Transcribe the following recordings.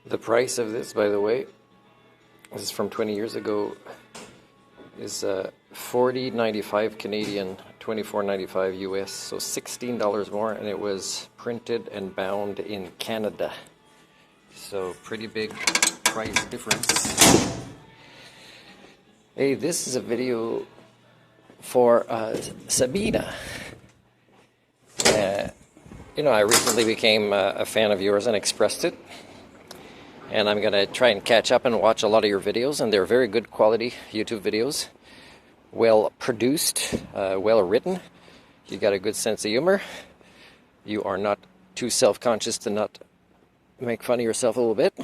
The price of this, by the way, this is from 20 years ago, is $40.95 Canadian, $24.95 US, so $16 more, and it was printed and bound in Canada. So pretty big price difference. Hey, this is a video for Sabine. I recently became a fan of yours and expressed it. And I'm going to try and catch up and watch a lot of your videos, and they're very good quality YouTube videos. Well produced, well written. You got a good sense of humor. You are not too self-conscious to not make fun of yourself a little bit.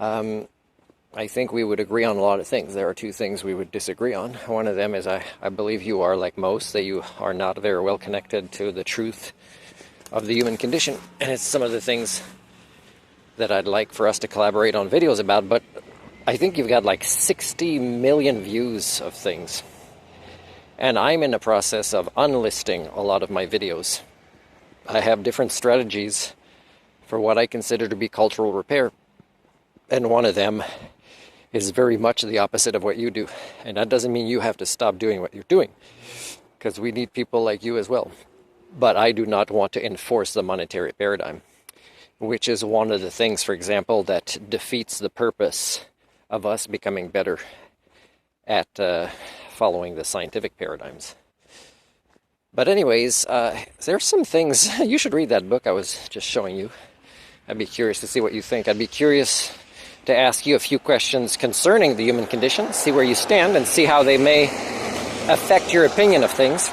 I think we would agree on a lot of things. There are two things we would disagree on. One of them is I believe you are like most, that you are not very well connected to the truth of the human condition. And it's some of the things that I'd like for us to collaborate on videos about, but I think you've got like 60 million views of things. And I'm in the process of unlisting a lot of my videos. I have different strategies for what I consider to be cultural repair. And one of them is very much the opposite of what you do. And that doesn't mean you have to stop doing what you're doing, because we need people like you as well. But I do not want to enforce the monetary paradigm, which is one of the things, for example, that defeats the purpose of us becoming better at following the scientific paradigms. But anyways, there's some things, you should read that book I was just showing you. I'd be curious to see what you think. I'd be curious to ask you a few questions concerning the human condition, see where you stand, and see how they may affect your opinion of things.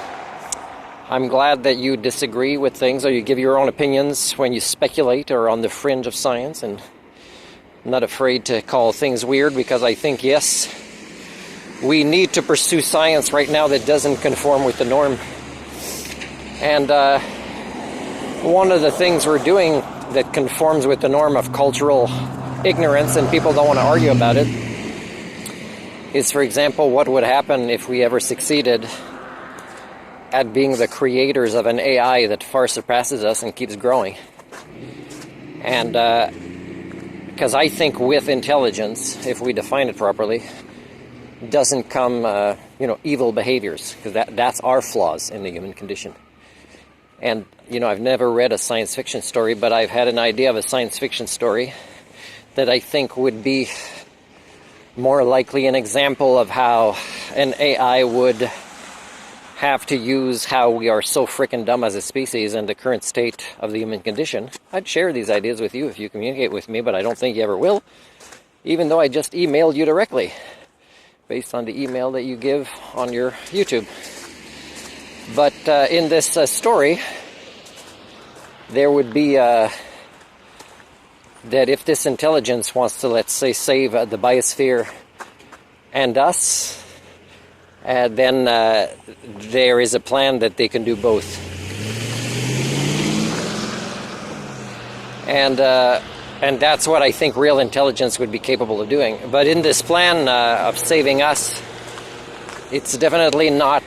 I'm glad that you disagree with things, or you give your own opinions when you speculate or on the fringe of science, and I'm not afraid to call things weird, because I think, yes, we need to pursue science right now that doesn't conform with the norm. And one of the things we're doing that conforms with the norm of cultural ignorance, and people don't want to argue about it, is, for example, what would happen if we ever succeeded at being the creators of an AI that far surpasses us and keeps growing. And because I think with intelligence, if we define it properly, doesn't come evil behaviors, because that's our flaws in the human condition. And I've never read a science fiction story, but I've had an idea of a science fiction story that I think would be more likely an example of how an AI would have to use how we are so frickin' dumb as a species and the current state of the human condition. I'd share these ideas with you if you communicate with me, but I don't think you ever will, even though I just emailed you directly based on the email that you give on your YouTube. But in this story, there would be that if this intelligence wants to, let's say, save the biosphere and us, then there is a plan that they can do both. And that's what I think real intelligence would be capable of doing. But in this plan of saving us, it's definitely not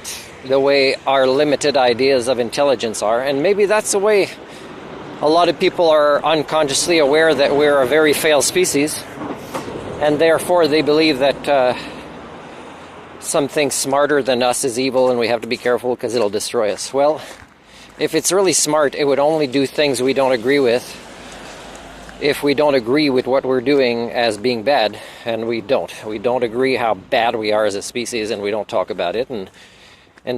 the way our limited ideas of intelligence are. And maybe that's the way a lot of people are unconsciously aware that we're a very failed species, and therefore they believe that something smarter than us is evil and we have to be careful because it'll destroy us. Well, if it's really smart, it would only do things we don't agree with if we don't agree with what we're doing as being bad, and we don't. We don't agree how bad we are as a species, and we don't talk about it, and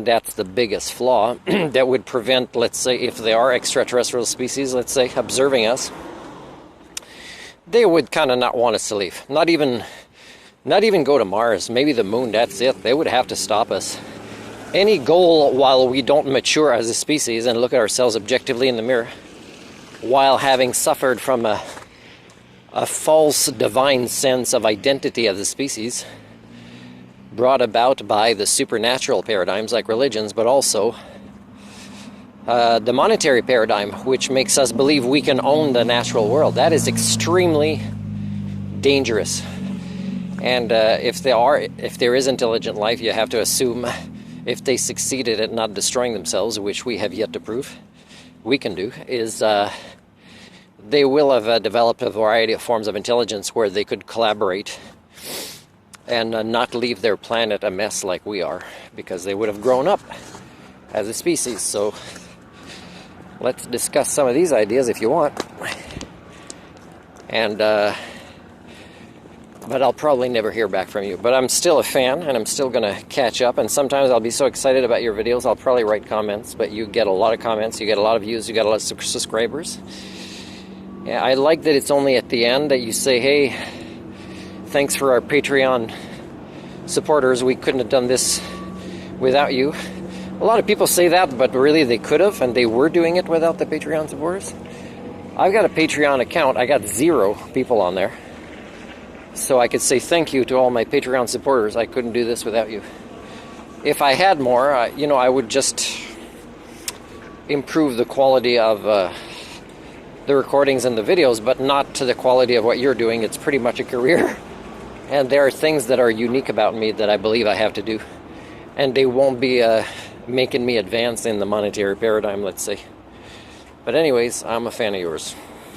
that's the biggest flaw that would prevent, let's say, if they are extraterrestrial species, let's say, observing us, they would kind of not want us to leave. Not even go to Mars, maybe the moon, that's it. They would have to stop us. Any goal while we don't mature as a species and look at ourselves objectively in the mirror, while having suffered from a false divine sense of identity of the species, brought about by the supernatural paradigms like religions, but also the monetary paradigm, which makes us believe we can own the natural world. That is extremely dangerous. And if there is intelligent life, you have to assume if they succeeded at not destroying themselves, which we have yet to prove we can do, is they will have developed a variety of forms of intelligence where they could collaborate and not leave their planet a mess like we are, because they would have grown up as a species. So let's discuss some of these ideas if you want. And but I'll probably never hear back from you. But I'm still a fan, and I'm still going to catch up. And sometimes I'll be so excited about your videos, I'll probably write comments. But you get a lot of comments, you get a lot of views, you get a lot of subscribers. Yeah, I like that it's only at the end that you say, hey, thanks for our Patreon supporters. We couldn't have done this without you. A lot of people say that, but really they could have, and they were doing it without the Patreon supporters. I've got a Patreon account. I got 0 people on there. So I could say thank you to all my Patreon supporters. I couldn't do this without you. If I had more, I would just improve the quality of the recordings and the videos, but not to the quality of what you're doing. It's pretty much a career. And there are things that are unique about me that I believe I have to do. And they won't be making me advance in the monetary paradigm, let's say. But anyways, I'm a fan of yours.